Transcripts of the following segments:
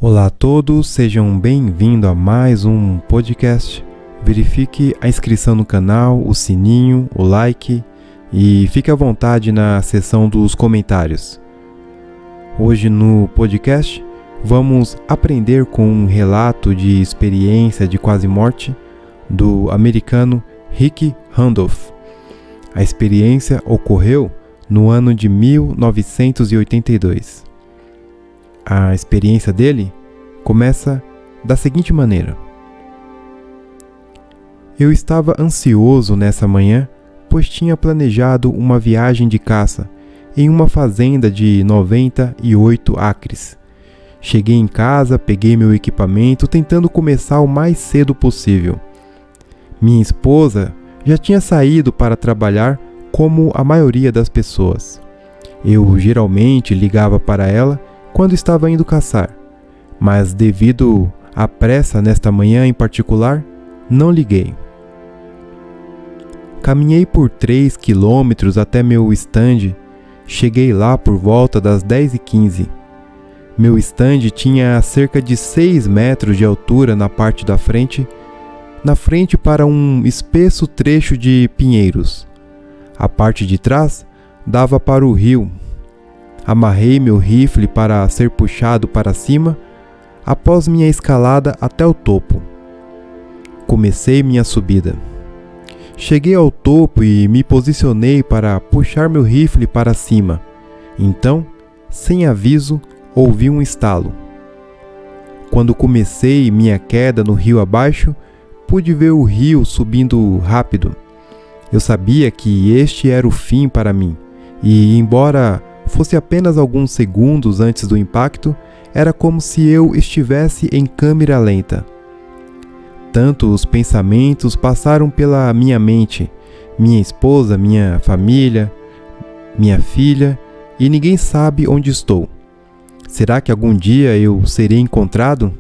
Olá a todos, sejam bem-vindos a mais um podcast. Verifique a inscrição no canal, o sininho, o like e fique à vontade na seção dos comentários. Hoje no podcast vamos aprender com um relato de experiência de quase morte do americano Rick Randolph. A experiência ocorreu no ano de 1982. A experiência dele começa da seguinte maneira. Eu estava ansioso nessa manhã, pois tinha planejado uma viagem de caça em uma fazenda de 98 acres. Cheguei em casa, peguei meu equipamento, tentando começar o mais cedo possível. Minha esposa já tinha saído para trabalhar como a maioria das pessoas. Eu geralmente ligava para ela quando estava indo caçar, mas devido à pressa nesta manhã em particular, não liguei. Caminhei por 3 quilômetros até meu stand, cheguei lá por volta das 10h15. Meu stand tinha cerca de 6 metros de altura na parte da frente, para um espesso trecho de pinheiros. A parte de trás dava para o rio. Amarrei meu rifle para ser puxado para cima após minha escalada até o topo. Comecei minha subida. Cheguei ao topo e me posicionei para puxar meu rifle para cima. Então, sem aviso, ouvi um estalo. Quando comecei minha queda no rio abaixo, pude ver o rio subindo rápido. Eu sabia que este era o fim para mim, e embora fosse apenas alguns segundos antes do impacto, era como se eu estivesse em câmera lenta. Tantos pensamentos passaram pela minha mente, minha esposa, minha família, minha filha, e ninguém sabe onde estou. Será que algum dia eu serei encontrado?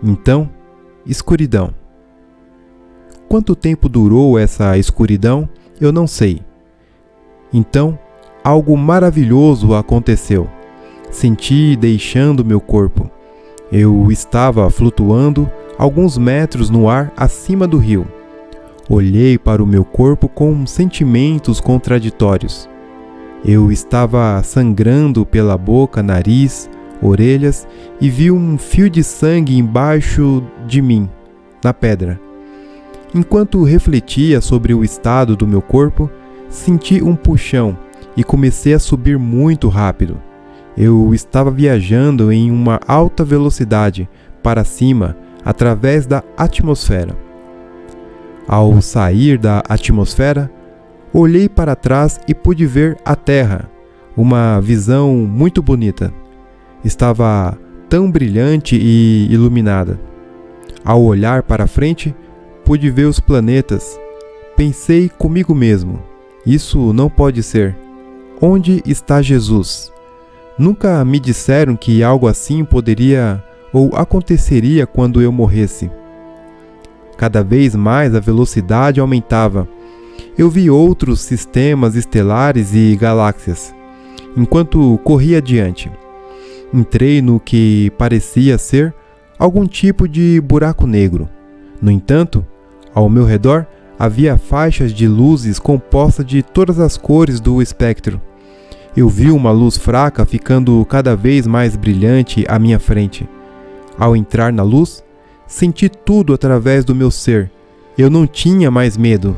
Então, escuridão. Quanto tempo durou essa escuridão, eu não sei. Então, algo maravilhoso aconteceu. Senti deixando meu corpo. Eu estava flutuando alguns metros no ar acima do rio. Olhei para o meu corpo com sentimentos contraditórios. Eu estava sangrando pela boca, nariz, orelhas e vi um fio de sangue embaixo de mim, na pedra. Enquanto refletia sobre o estado do meu corpo, senti um puxão e comecei a subir muito rápido. Eu estava viajando em uma alta velocidade para cima através da atmosfera. Ao sair da atmosfera, olhei para trás e pude ver a Terra, uma visão muito bonita. Estava tão brilhante e iluminada. Ao olhar para frente, pude ver os planetas. Pensei comigo mesmo, isso não pode ser. Onde está Jesus? Nunca me disseram que algo assim poderia ou aconteceria quando eu morresse. Cada vez mais a velocidade aumentava. Eu vi outros sistemas estelares e galáxias. Enquanto corria adiante, entrei no que parecia ser algum tipo de buraco negro. No entanto, ao meu redor havia faixas de luzes compostas de todas as cores do espectro. Eu vi uma luz fraca ficando cada vez mais brilhante à minha frente. Ao entrar na luz, senti tudo através do meu ser. Eu não tinha mais medo.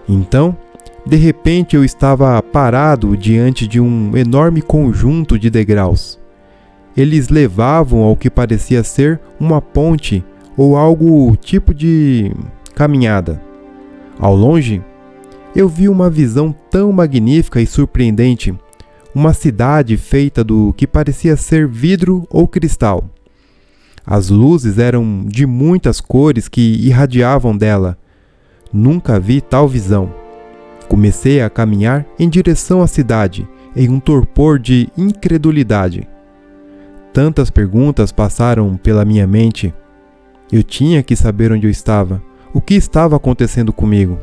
Então, de repente eu estava parado diante de um enorme conjunto de degraus. Eles levavam ao que parecia ser uma ponte ou algo tipo de caminhada. Ao longe, eu vi uma visão tão magnífica e surpreendente, uma cidade feita do que parecia ser vidro ou cristal. As luzes eram de muitas cores que irradiavam dela. Nunca vi tal visão. Comecei a caminhar em direção à cidade, em um torpor de incredulidade. Tantas perguntas passaram pela minha mente. Eu tinha que saber onde eu estava, o que estava acontecendo comigo.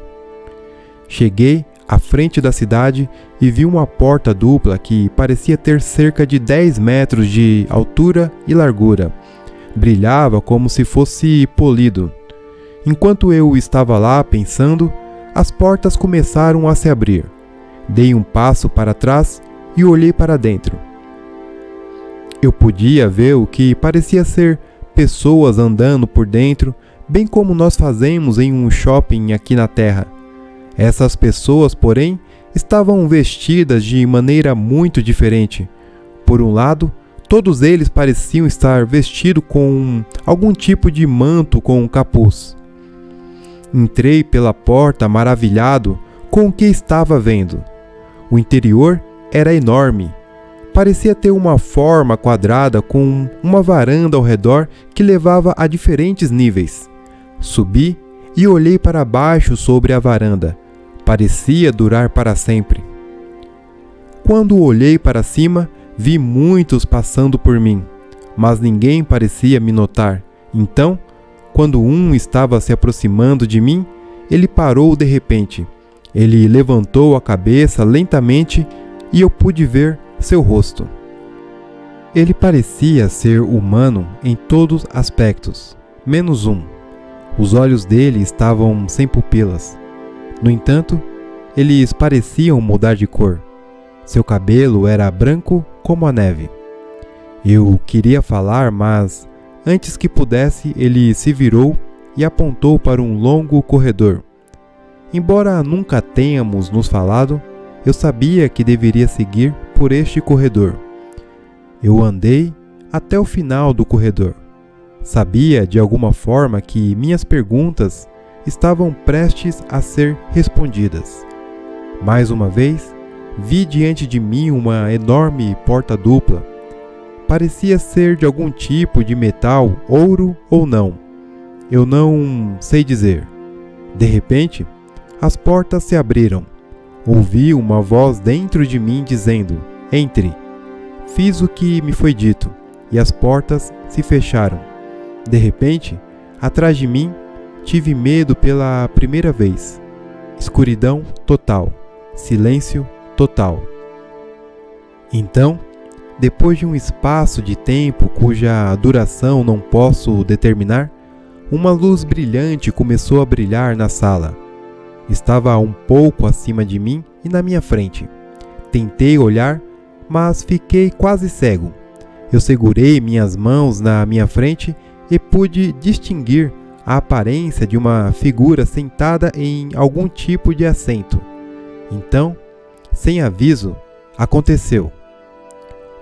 Cheguei à frente da cidade e vi uma porta dupla que parecia ter cerca de 10 metros de altura e largura. Brilhava como se fosse polido. Enquanto eu estava lá pensando, as portas começaram a se abrir. Dei um passo para trás e olhei para dentro. Eu podia ver o que parecia ser pessoas andando por dentro, bem como nós fazemos em um shopping aqui na Terra. Essas pessoas, porém, estavam vestidas de maneira muito diferente. Por um lado, todos eles pareciam estar vestidos com algum tipo de manto com capuz. Entrei pela porta maravilhado com o que estava vendo. O interior era enorme. Parecia ter uma forma quadrada com uma varanda ao redor que levava a diferentes níveis. Subi e olhei para baixo sobre a varanda. Parecia durar para sempre. Quando olhei para cima, vi muitos passando por mim, mas ninguém parecia me notar. Então, quando um estava se aproximando de mim, ele parou de repente. Ele levantou a cabeça lentamente e eu pude ver seu rosto. Ele parecia ser humano em todos os aspectos, menos um. Os olhos dele estavam sem pupilas. No entanto, eles pareciam mudar de cor. Seu cabelo era branco como a neve. Eu queria falar, mas antes que pudesse, ele se virou e apontou para um longo corredor. Embora nunca tenhamos nos falado, eu sabia que deveria seguir por este corredor. Eu andei até o final do corredor. Sabia de alguma forma que minhas perguntas estavam prestes a ser respondidas. Mais uma vez, vi diante de mim uma enorme porta dupla. Parecia ser de algum tipo de metal, ouro ou não. Eu não sei dizer. De repente, as portas se abriram. Ouvi uma voz dentro de mim dizendo: "Entre." Fiz o que me foi dito, e as portas se fecharam. De repente, atrás de mim, tive medo pela primeira vez. Escuridão total. Silêncio total. Então, depois de um espaço de tempo cuja duração não posso determinar, uma luz brilhante começou a brilhar na sala. Estava um pouco acima de mim e na minha frente. Tentei olhar, mas fiquei quase cego. Eu segurei minhas mãos na minha frente e pude distinguir a aparência de uma figura sentada em algum tipo de assento. Então, sem aviso, aconteceu.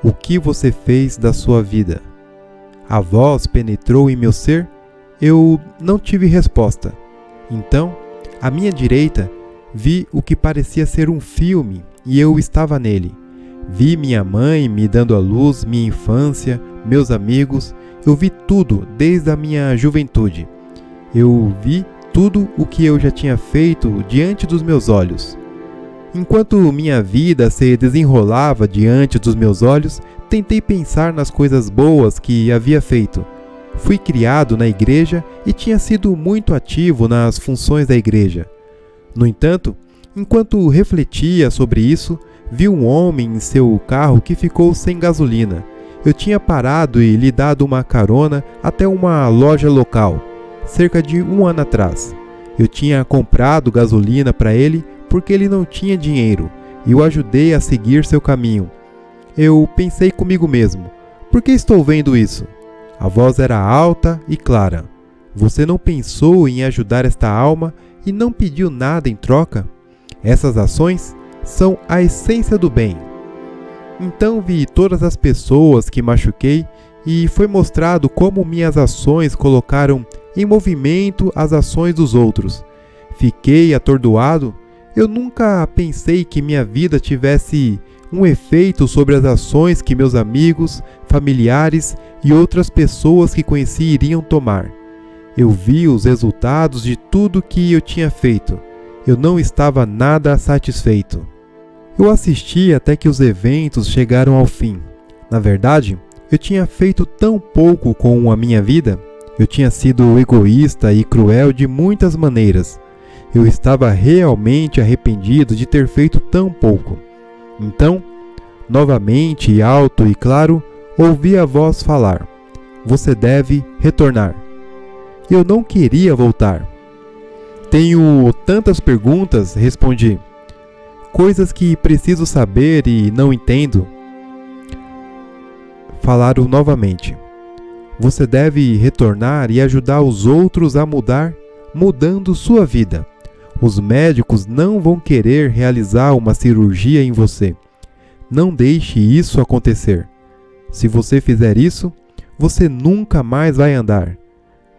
"O que você fez da sua vida?" A voz penetrou em meu ser. Eu não tive resposta. Então, à minha direita, vi o que parecia ser um filme e eu estava nele. Vi minha mãe me dando à luz, minha infância, meus amigos. Eu vi tudo desde a minha juventude. Eu vi tudo o que eu já tinha feito diante dos meus olhos. Enquanto minha vida se desenrolava diante dos meus olhos, tentei pensar nas coisas boas que havia feito. Fui criado na igreja e tinha sido muito ativo nas funções da igreja. No entanto, enquanto refletia sobre isso, vi um homem em seu carro que ficou sem gasolina. Eu tinha parado e lhe dado uma carona até uma loja local, cerca de um ano atrás. Eu tinha comprado gasolina para ele porque ele não tinha dinheiro e o ajudei a seguir seu caminho. Eu pensei comigo mesmo: por que estou vendo isso? A voz era alta e clara. Você não pensou em ajudar esta alma e não pediu nada em troca? Essas ações são a essência do bem. Então vi todas as pessoas que machuquei e foi mostrado como minhas ações colocaram em movimento as ações dos outros. Fiquei atordoado. Eu nunca pensei que minha vida tivesse um efeito sobre as ações que meus amigos, familiares e outras pessoas que conheci iriam tomar. Eu vi os resultados de tudo que eu tinha feito. Eu não estava nada satisfeito. Eu assisti até que os eventos chegaram ao fim. Na verdade, eu tinha feito tão pouco com a minha vida. Eu tinha sido egoísta e cruel de muitas maneiras. Eu estava realmente arrependido de ter feito tão pouco. Então, novamente, alto e claro, ouvi a voz falar: "Você deve retornar." Eu não queria voltar. "Tenho tantas perguntas", respondi. "Coisas que preciso saber e não entendo." Falaram novamente: "Você deve retornar e ajudar os outros a mudar, mudando sua vida. Os médicos não vão querer realizar uma cirurgia em você. Não deixe isso acontecer. Se você fizer isso, você nunca mais vai andar.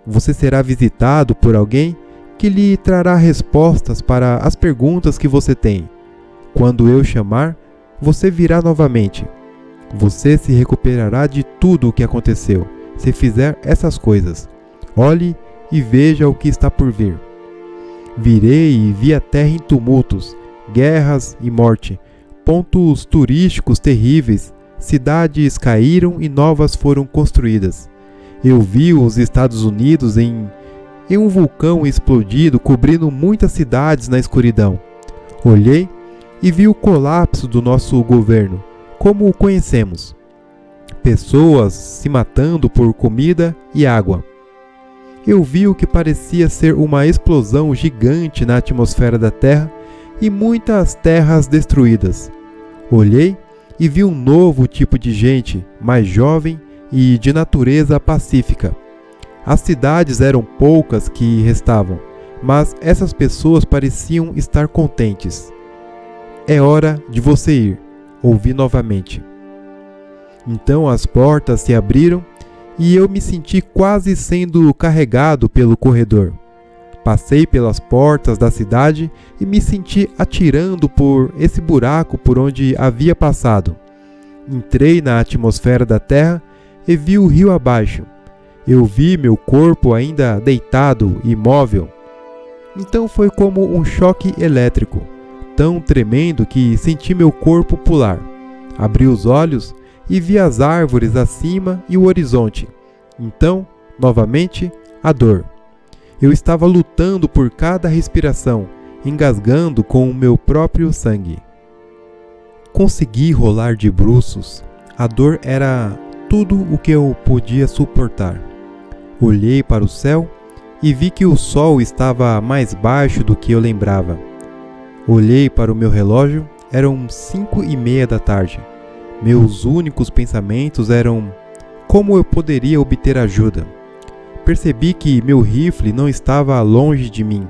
Você será visitado por alguém que lhe trará respostas para as perguntas que você tem. Quando eu chamar, você virá novamente. Você se recuperará de tudo o que aconteceu, se fizer essas coisas. Olhe e veja o que está por vir." Virei e vi a terra em tumultos, guerras e morte, pontos turísticos terríveis, cidades caíram e novas foram construídas. Eu vi os Estados Unidos em um vulcão explodido, cobrindo muitas cidades na escuridão. Olhei e vi o colapso do nosso governo, como o conhecemos. Pessoas se matando por comida e água. Eu vi o que parecia ser uma explosão gigante na atmosfera da Terra e muitas terras destruídas. Olhei e vi um novo tipo de gente, mais jovem e de natureza pacífica. As cidades eram poucas que restavam, mas essas pessoas pareciam estar contentes. "É hora de você ir", ouvi novamente. Então as portas se abriram e eu me senti quase sendo carregado pelo corredor. Passei pelas portas da cidade e me senti atirando por esse buraco por onde havia passado. Entrei na atmosfera da Terra e vi o rio abaixo. Eu vi meu corpo ainda deitado e imóvel. Então foi como um choque elétrico, tão tremendo que senti meu corpo pular. Abri os olhos e vi as árvores acima e o horizonte. Então, novamente, a dor. Eu estava lutando por cada respiração, engasgando com o meu próprio sangue. Consegui rolar de bruços. A dor era tudo o que eu podia suportar. Olhei para o céu e vi que o sol estava mais baixo do que eu lembrava. Olhei para o meu relógio, eram 5:30 da tarde. Meus únicos pensamentos eram: como eu poderia obter ajuda? Percebi que meu rifle não estava longe de mim,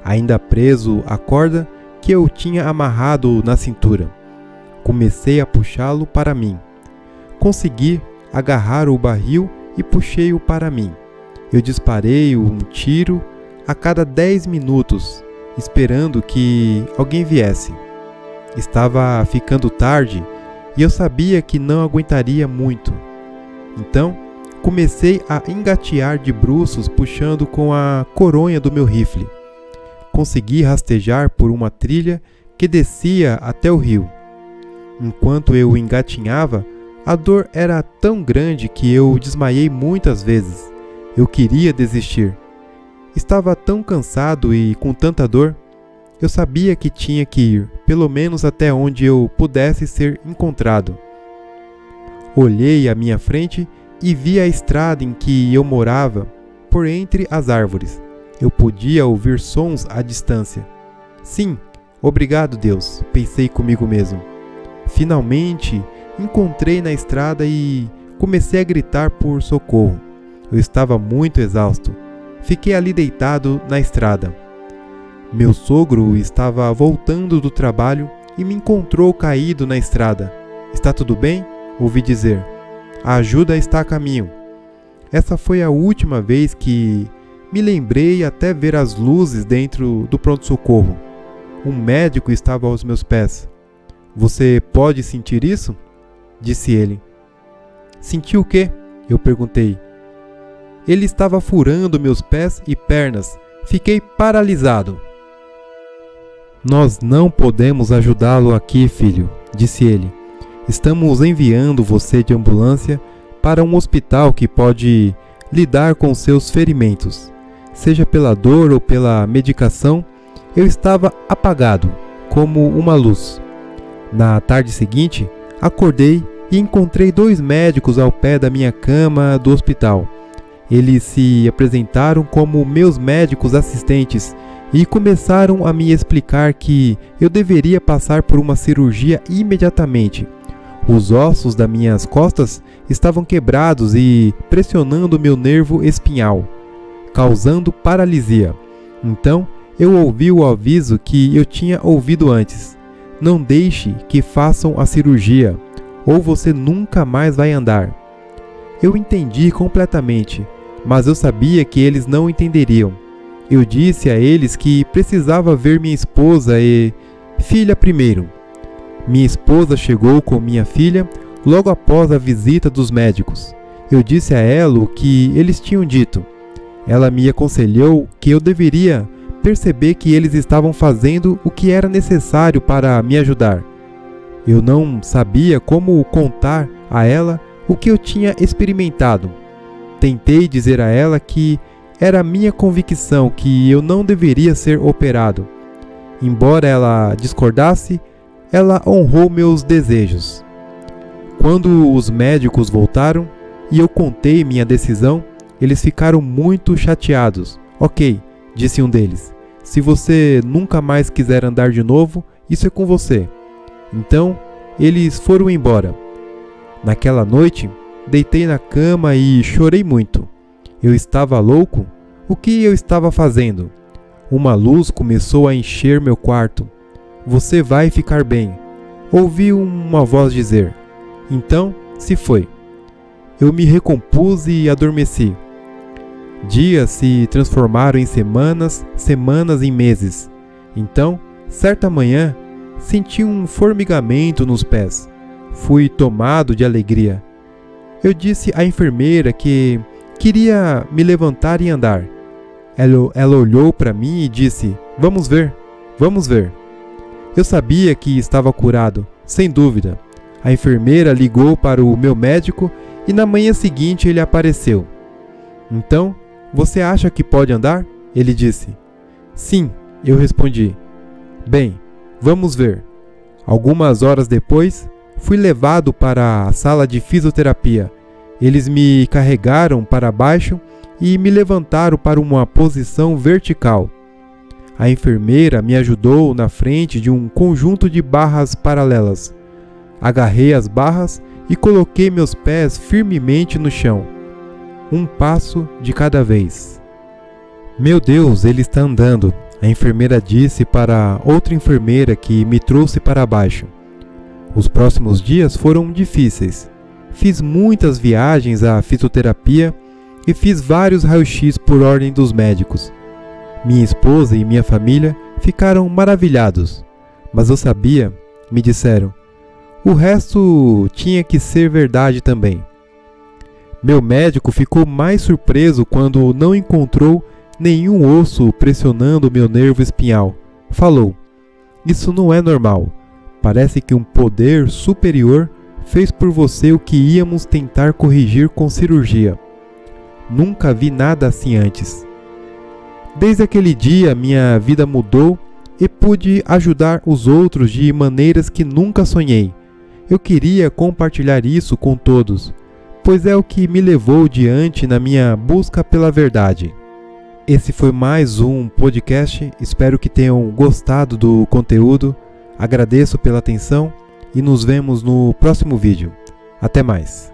ainda preso à corda que eu tinha amarrado na cintura. Comecei a puxá-lo para mim. Consegui agarrar o barril e puxei-o para mim. Eu disparei um tiro a cada 10 minutos, esperando que alguém viesse. Estava ficando tarde e eu sabia que não aguentaria muito. Então, comecei a engatear de bruços, puxando com a coronha do meu rifle. Consegui rastejar por uma trilha que descia até o rio. Enquanto eu engatinhava, a dor era tão grande que eu desmaiei muitas vezes. Eu queria desistir. Estava tão cansado e com tanta dor. Eu sabia que tinha que ir, pelo menos até onde eu pudesse ser encontrado. Olhei à minha frente e vi a estrada em que eu morava, por entre as árvores. Eu podia ouvir sons à distância. Sim, obrigado, Deus, pensei comigo mesmo. Finalmente, encontrei na estrada e comecei a gritar por socorro. Eu estava muito exausto. Fiquei ali deitado na estrada. Meu sogro estava voltando do trabalho e me encontrou caído na estrada. "Está tudo bem?" ouvi dizer. "A ajuda está a caminho." Essa foi a última vez que me lembrei até ver as luzes dentro do pronto-socorro. Um médico estava aos meus pés. "Você pode sentir isso?" disse ele. "Senti o quê?" eu perguntei. Ele estava furando meus pés e pernas. Fiquei paralisado. "Nós não podemos ajudá-lo aqui, filho", disse ele. "Estamos enviando você de ambulância para um hospital que pode lidar com seus ferimentos. Seja pela dor ou pela medicação, eu estava apagado, como uma luz. Na tarde seguinte, acordei e encontrei 2 médicos ao pé da minha cama do hospital. Eles se apresentaram como meus médicos assistentes e começaram a me explicar que eu deveria passar por uma cirurgia imediatamente. Os ossos das minhas costas estavam quebrados e pressionando meu nervo espinhal, causando paralisia. Então, eu ouvi o aviso que eu tinha ouvido antes: não deixe que façam a cirurgia, ou você nunca mais vai andar. Eu entendi completamente, mas eu sabia que eles não entenderiam. Eu disse a eles que precisava ver minha esposa e filha primeiro. Minha esposa chegou com minha filha logo após a visita dos médicos. Eu disse a ela o que eles tinham dito. Ela me aconselhou que eu deveria perceber que eles estavam fazendo o que era necessário para me ajudar. Eu não sabia como contar a ela o que eu tinha experimentado. Tentei dizer a ela que era minha convicção que eu não deveria ser operado. Embora ela discordasse, ela honrou meus desejos. Quando os médicos voltaram e eu contei minha decisão, eles ficaram muito chateados. Ok, disse um deles. Se você nunca mais quiser andar de novo, isso é com você. Então, eles foram embora. Naquela noite, deitei na cama e chorei muito. Eu estava louco? O que eu estava fazendo? Uma luz começou a encher meu quarto. Você vai ficar bem, ouvi uma voz dizer. Então, se foi. Eu me recompus e adormeci. Dias se transformaram em semanas, semanas em meses. Então, certa manhã, senti um formigamento nos pés. Fui tomado de alegria. Eu disse à enfermeira que queria me levantar e andar. Ela olhou para mim e disse: vamos ver, vamos ver. Eu sabia que estava curado, sem dúvida. A enfermeira ligou para o meu médico e na manhã seguinte ele apareceu. Então, você acha que pode andar? Ele disse. Sim, eu respondi. Bem, vamos ver. Algumas horas depois, fui levado para a sala de fisioterapia. Eles me carregaram para baixo e me levantaram para uma posição vertical. A enfermeira me ajudou na frente de um conjunto de barras paralelas. Agarrei as barras e coloquei meus pés firmemente no chão. Um passo de cada vez. Meu Deus, ele está andando, a enfermeira disse para outra enfermeira que me trouxe para baixo. Os próximos dias foram difíceis. Fiz muitas viagens à fisioterapia e fiz vários raios-x por ordem dos médicos. Minha esposa e minha família ficaram maravilhados, mas eu sabia, me disseram, o resto tinha que ser verdade também. Meu médico ficou mais surpreso quando não encontrou nenhum osso pressionando meu nervo espinhal. Falou: isso não é normal. Parece que um poder superior fez por você o que íamos tentar corrigir com cirurgia. Nunca vi nada assim antes. Desde aquele dia, minha vida mudou e pude ajudar os outros de maneiras que nunca sonhei. Eu queria compartilhar isso com todos, pois é o que me levou diante na minha busca pela verdade. Esse foi mais um podcast, espero que tenham gostado do conteúdo, agradeço pela atenção e nos vemos no próximo vídeo. Até mais!